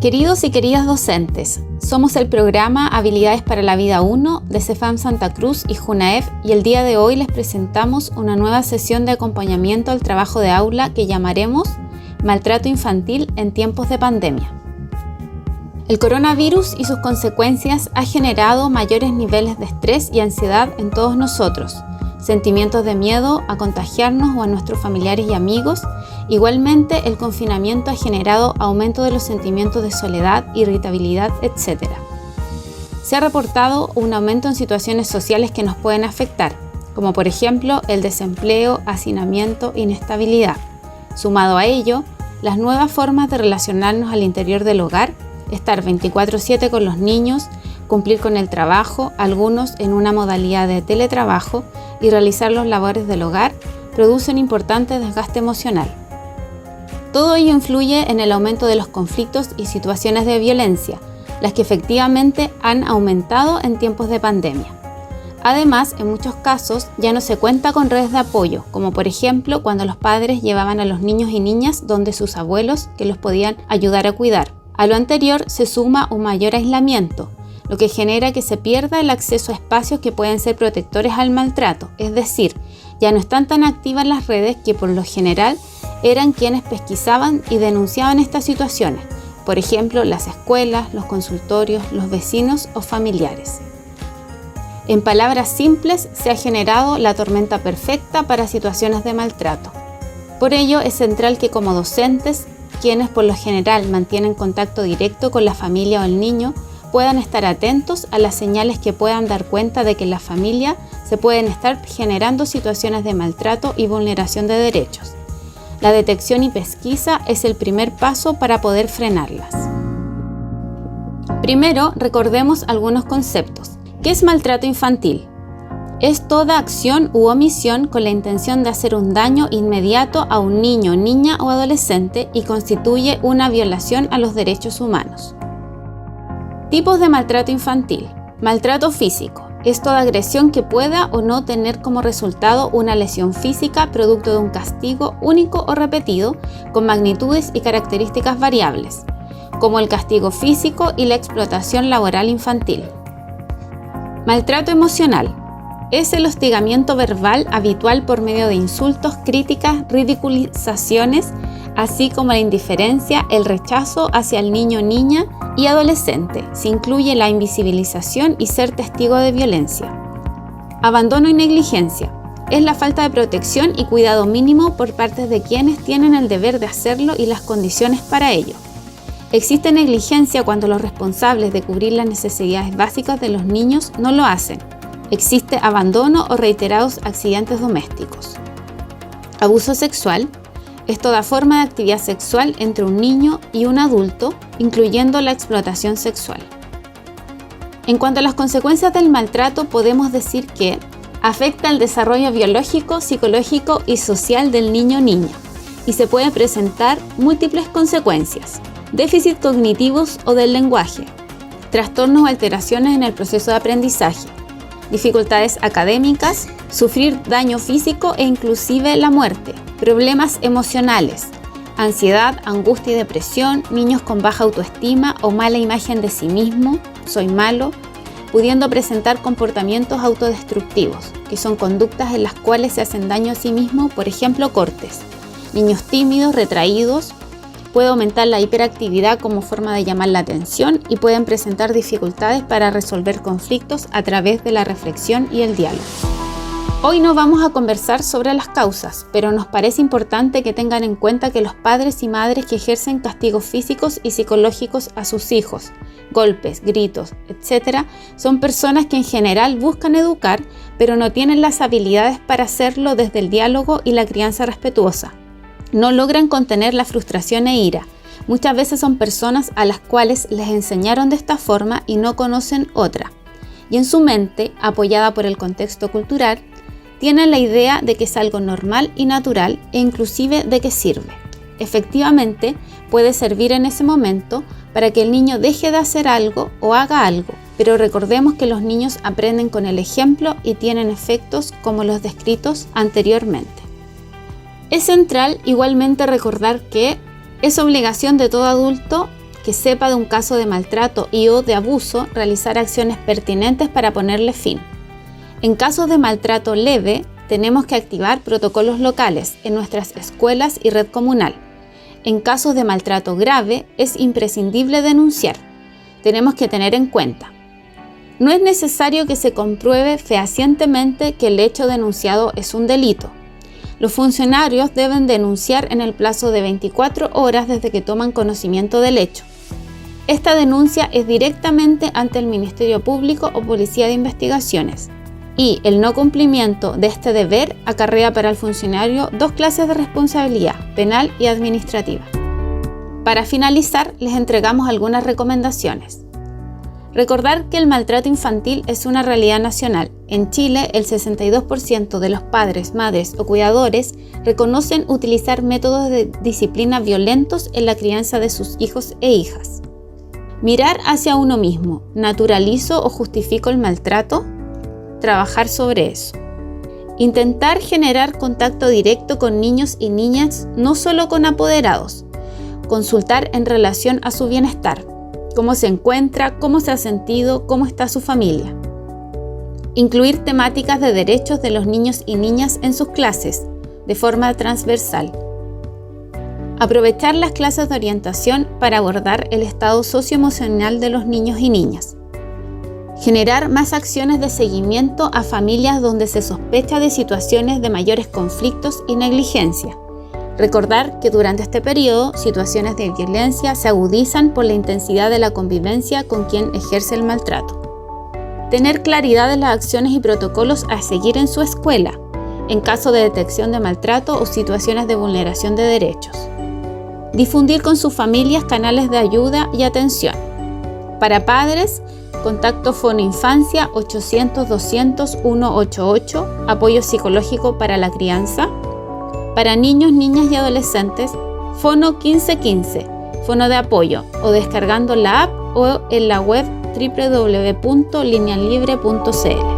Queridos y queridas docentes, somos el programa Habilidades para la Vida 1 de CEFAM Santa Cruz y JUNAEF y el día de hoy les presentamos una nueva sesión de acompañamiento al trabajo de aula que llamaremos Maltrato Infantil en tiempos de pandemia. El coronavirus y sus consecuencias ha generado mayores niveles de estrés y ansiedad en todos nosotros, sentimientos de miedo a contagiarnos o a nuestros familiares y amigos. Igualmente, el confinamiento ha generado aumento de los sentimientos de soledad, irritabilidad, etc. Se ha reportado un aumento en situaciones sociales que nos pueden afectar, como por ejemplo el desempleo, hacinamiento, inestabilidad. Sumado a ello, las nuevas formas de relacionarnos al interior del hogar, estar 24/7 con los niños, cumplir con el trabajo, algunos en una modalidad de teletrabajo, y realizar los labores del hogar, producen importante desgaste emocional. Todo ello influye en el aumento de los conflictos y situaciones de violencia, las que efectivamente han aumentado en tiempos de pandemia. Además, en muchos casos ya no se cuenta con redes de apoyo, como por ejemplo cuando los padres llevaban a los niños y niñas donde sus abuelos que los podían ayudar a cuidar. A lo anterior se suma un mayor aislamiento, lo que genera que se pierda el acceso a espacios que pueden ser protectores al maltrato, es decir, ya no están tan activas las redes que por lo general eran quienes pesquisaban y denunciaban estas situaciones, por ejemplo, las escuelas, los consultorios, los vecinos o familiares. En palabras simples, se ha generado la tormenta perfecta para situaciones de maltrato. Por ello, es central que como docentes, quienes por lo general mantienen contacto directo con la familia o el niño, puedan estar atentos a las señales que puedan dar cuenta de que en la familia se pueden estar generando situaciones de maltrato y vulneración de derechos. La detección y pesquisa es el primer paso para poder frenarlas. Primero, recordemos algunos conceptos. ¿Qué es maltrato infantil? Es toda acción u omisión con la intención de hacer un daño inmediato a un niño, niña o adolescente y constituye una violación a los derechos humanos. Tipos de maltrato infantil. Maltrato físico. Es toda agresión que pueda o no tener como resultado una lesión física producto de un castigo único o repetido con magnitudes y características variables, como el castigo físico y la explotación laboral infantil. Maltrato emocional. Es el hostigamiento verbal habitual por medio de insultos, críticas, ridiculizaciones, así como la indiferencia, el rechazo hacia el niño o niña y adolescente. Se incluye la invisibilización y ser testigo de violencia. Abandono y negligencia. Es la falta de protección y cuidado mínimo por parte de quienes tienen el deber de hacerlo y las condiciones para ello. Existe negligencia cuando los responsables de cubrir las necesidades básicas de los niños no lo hacen. Existe abandono o reiterados accidentes domésticos. Abuso sexual. Es toda forma de actividad sexual entre un niño y un adulto, incluyendo la explotación sexual. En cuanto a las consecuencias del maltrato, podemos decir que afecta el desarrollo biológico, psicológico y social del niño o niña, y se pueden presentar múltiples consecuencias: déficit cognitivos o del lenguaje, trastornos o alteraciones en el proceso de aprendizaje, dificultades académicas, sufrir daño físico e inclusive la muerte, problemas emocionales, ansiedad, angustia y depresión, niños con baja autoestima o mala imagen de sí mismo, soy malo, pudiendo presentar comportamientos autodestructivos, que son conductas en las cuales se hacen daño a sí mismo, por ejemplo, cortes, niños tímidos, retraídos. Puede aumentar la hiperactividad como forma de llamar la atención y pueden presentar dificultades para resolver conflictos a través de la reflexión y el diálogo. Hoy no vamos a conversar sobre las causas, pero nos parece importante que tengan en cuenta que los padres y madres que ejercen castigos físicos y psicológicos a sus hijos, golpes, gritos, etc., son personas que en general buscan educar, pero no tienen las habilidades para hacerlo desde el diálogo y la crianza respetuosa. No logran contener la frustración e ira. Muchas veces son personas a las cuales les enseñaron de esta forma y no conocen otra. Y en su mente, apoyada por el contexto cultural, tienen la idea de que es algo normal y natural e inclusive de que sirve. Efectivamente, puede servir en ese momento para que el niño deje de hacer algo o haga algo, pero recordemos que los niños aprenden con el ejemplo y tienen efectos como los descritos anteriormente. Es central igualmente recordar que es obligación de todo adulto que sepa de un caso de maltrato o de abuso, realizar acciones pertinentes para ponerle fin. En casos de maltrato leve, tenemos que activar protocolos locales en nuestras escuelas y red comunal. En casos de maltrato grave, es imprescindible denunciar. Tenemos que tener en cuenta: no es necesario que se compruebe fehacientemente que el hecho denunciado es un delito. Los funcionarios deben denunciar en el plazo de 24 horas desde que toman conocimiento del hecho. Esta denuncia es directamente ante el Ministerio Público o Policía de Investigaciones, y el no cumplimiento de este deber acarrea para el funcionario 2 clases de responsabilidad, penal y administrativa. Para finalizar, les entregamos algunas recomendaciones. Recordar que el maltrato infantil es una realidad nacional. En Chile, el 62% de los padres, madres o cuidadores reconocen utilizar métodos de disciplina violentos en la crianza de sus hijos e hijas. Mirar hacia uno mismo. ¿Naturalizo o justifico el maltrato? Trabajar sobre eso. Intentar generar contacto directo con niños y niñas, no solo con apoderados. Consultar en relación a su bienestar. Cómo se encuentra, cómo se ha sentido, cómo está su familia. Incluir temáticas de derechos de los niños y niñas en sus clases, de forma transversal. Aprovechar las clases de orientación para abordar el estado socioemocional de los niños y niñas. Generar más acciones de seguimiento a familias donde se sospecha de situaciones de mayores conflictos y negligencia. Recordar que durante este periodo, situaciones de violencia se agudizan por la intensidad de la convivencia con quien ejerce el maltrato. Tener claridad de las acciones y protocolos a seguir en su escuela, en caso de detección de maltrato o situaciones de vulneración de derechos. Difundir con sus familias canales de ayuda y atención. Para padres, contacto Fonoinfancia 800-200-188, apoyo psicológico para la crianza. Para niños, niñas y adolescentes, Fono 1515, Fono de apoyo, o descargando la app o en la web www.linealibre.cl.